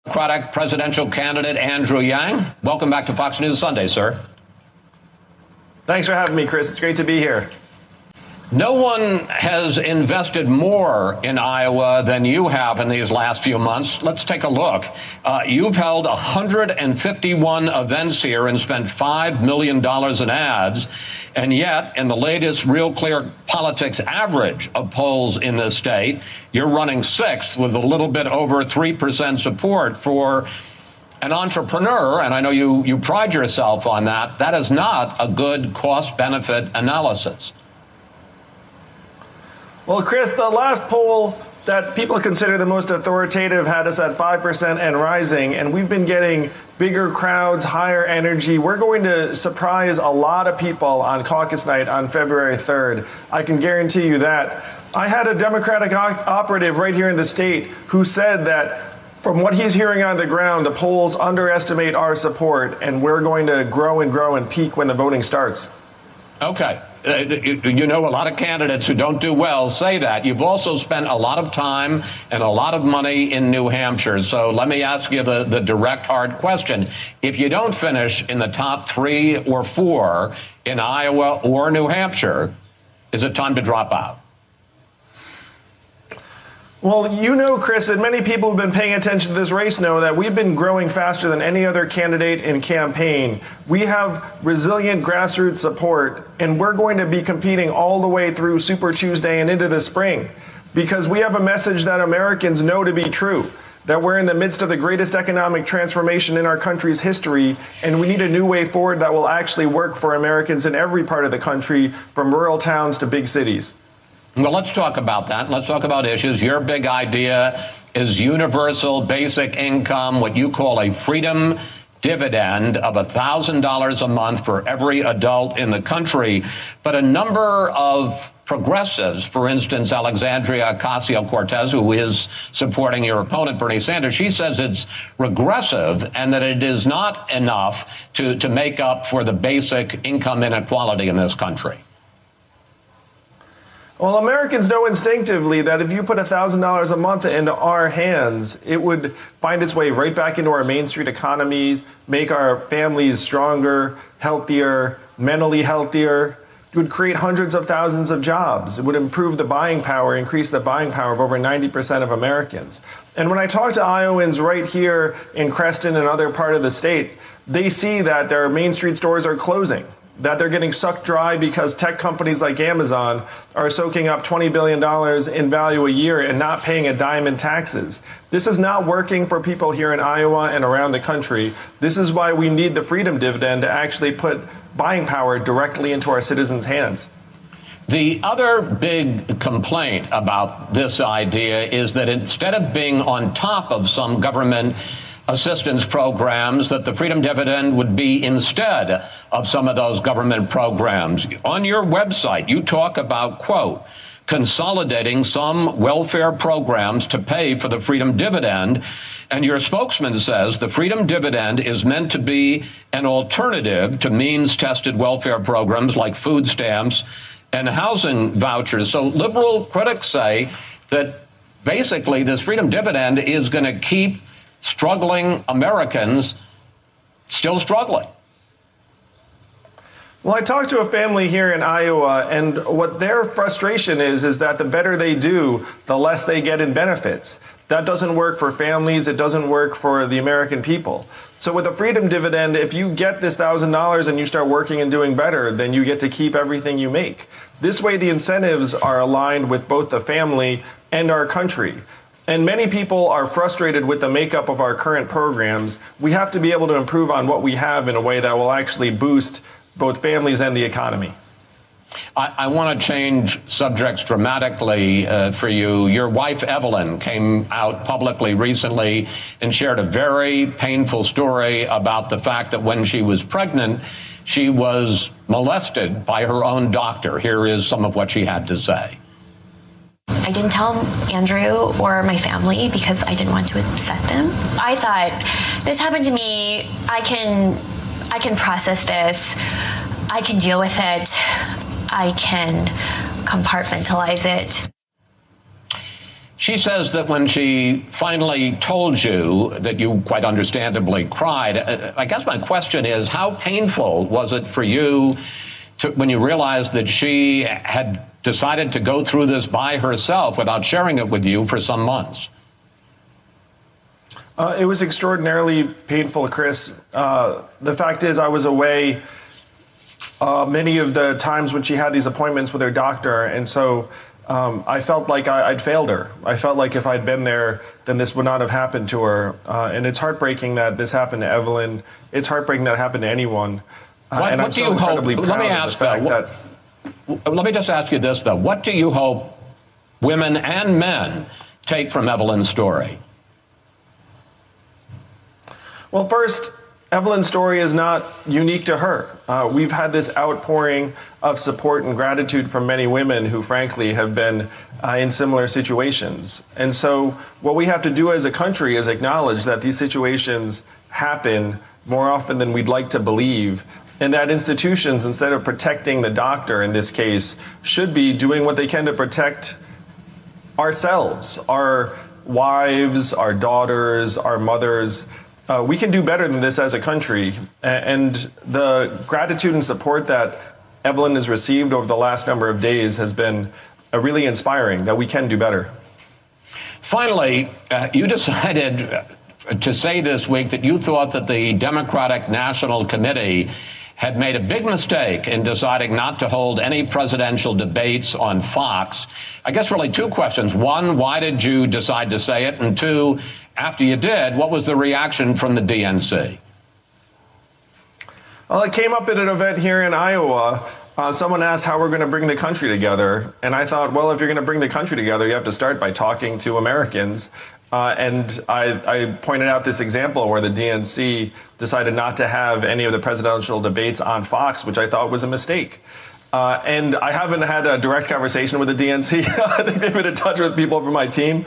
Democratic presidential candidate Andrew Yang. Welcome back to Fox News Sunday, sir. Thanks for having me, Chris. It's great to be here. No one has invested more in Iowa than you have in these last few months. Let's take a look. You've held 151 events here and spent $5 million in ads. And yet, in the latest Real Clear Politics average of polls in this state, you're running sixth with a little bit over 3% support for an entrepreneur. And I know you pride yourself on that. That is not a good cost-benefit analysis. Well, Chris, the last poll that people consider the most authoritative had us at 5% and rising, and we've been getting bigger crowds, higher energy. We're going to surprise a lot of people on caucus night on February 3rd. I can guarantee you that. I had a Democratic operative right here in the state who said that from what he's hearing on the ground, the polls underestimate our support, and we're going to grow and peak when the voting starts. Okay. You know, a lot of candidates who don't do well say that. You've also spent a lot of time and a lot of money in New Hampshire. So let me ask you the direct, hard question. If you don't finish in the top 3 or 4 in Iowa or New Hampshire, is it time to drop out? Well, you know, Chris, and many people who've been paying attention to this race know that we've been growing faster than any other candidate in campaign. We have resilient grassroots support, and we're going to be competing all the way through Super Tuesday and into the spring, because we have a message that Americans know to be true, that we're in the midst of the greatest economic transformation in our country's history, and we need a new way forward that will actually work for Americans in every part of the country, from rural towns to big cities. Well, let's talk about that. Let's talk about issues. Your big idea is universal basic income, what you call a freedom dividend of $1,000 a month for every adult in the country. But a number of progressives, for instance, Alexandria Ocasio-Cortez, who is supporting your opponent, Bernie Sanders, she says it's regressive and that it is not enough to make up for the basic income inequality in this country. Well, Americans know instinctively that if you put $1,000 a month into our hands, it would find its way right back into our Main Street economies, make our families stronger, healthier, mentally healthier. It would create hundreds of thousands of jobs. It would improve the buying power, increase the buying power of over 90% of Americans. And when I talk to Iowans right here in Creston and other part of the state, they see that their Main Street stores are closing, that they're getting sucked dry because tech companies like Amazon are soaking up $20 billion in value a year and not paying a dime in taxes. This is not working for people here in Iowa and around the country. This is why we need the freedom dividend to actually put buying power directly into our citizens' hands. The other big complaint about this idea is that instead of being on top of some government assistance programs, that the freedom dividend would be instead of some of those government programs. On your website, you talk about, quote, consolidating some welfare programs to pay for the freedom dividend. And your spokesman says the freedom dividend is meant to be an alternative to means-tested welfare programs like food stamps and housing vouchers. So liberal critics say that basically this freedom dividend is going to keep struggling Americans still struggling. Well, I talked to a family here in Iowa, and what their frustration is that the better they do, the less they get in benefits. That doesn't work for families. It doesn't work for the American people. So with a freedom dividend, if you get this $1,000 and you start working and doing better, then you get to keep everything you make. This way, the incentives are aligned with both the family and our country. And many people are frustrated with the makeup of our current programs. We have to be able to improve on what we have in a way that will actually boost both families and the economy. I want to change subjects dramatically for you. Your wife, Evelyn, came out publicly recently and shared a very painful story about the fact that when she was pregnant, she was molested by her own doctor. Here is some of what she had to say. I didn't tell Andrew or my family because I didn't want to upset them. I thought, this happened to me, I can process this, I can deal with it, I can compartmentalize it. She says that when she finally told you that you quite understandably cried, I guess my question is, how painful was it for you when you realized that she had decided to go through this by herself without sharing it with you for some months? It was extraordinarily painful, Chris. The fact is, I was away many of the times when she had these appointments with her doctor, and so I felt like I'd failed her. I felt like if I'd been there, then this would not have happened to her. And it's heartbreaking that this happened to Evelyn. It's heartbreaking that it happened to anyone. And I'm so incredibly proud of the fact that... Let me just ask you this, though. What do you hope women and men take from Evelyn's story? Well, first, Evelyn's story is not unique to her. We've had this outpouring of support and gratitude from many women who, frankly, have been in similar situations. And so what we have to do as a country is acknowledge that these situations happen more often than we'd like to believe, and that institutions, instead of protecting the doctor in this case, should be doing what they can to protect ourselves, our wives, our daughters, our mothers. We can do better than this as a country. And the gratitude and support that Evelyn has received over the last number of days has been really inspiring, that we can do better. Finally, you decided to say this week that you thought that the Democratic National Committee had made a big mistake in deciding not to hold any presidential debates on Fox. I guess really two questions. One, why did you decide to say it? And two, after you did, what was the reaction from the DNC? Well, it came up at an event here in Iowa. Someone asked how we're going to bring the country together. And I thought, well, if you're going to bring the country together, you have to start by talking to Americans. And I pointed out this example where the DNC decided not to have any of the presidential debates on Fox, which I thought was a mistake. And I haven't had a direct conversation with the DNC. I think they've been in touch with people from my team.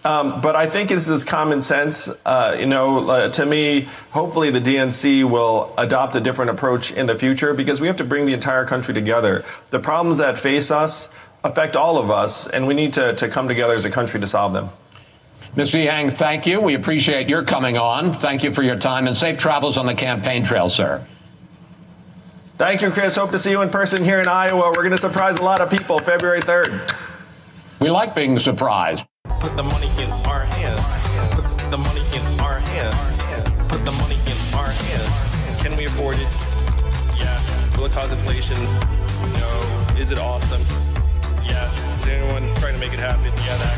But I think it's this common sense. To me, hopefully the DNC will adopt a different approach in the future, because we have to bring the entire country together. The problems that face us affect all of us, and we need to come together as a country to solve them. Mr. Yang, thank you. We appreciate your coming on. Thank you for your time, and safe travels on the campaign trail, sir. Thank you, Chris. Hope to see you in person here in Iowa. We're going to surprise a lot of people February 3rd. We like being surprised. Put the money in our hands. Put the money in our hands. Put the money in our hands. Can we afford it? Yes. Will it cause inflation? No. Is it awesome? Yes. Is anyone trying to make it happen? Yeah, that.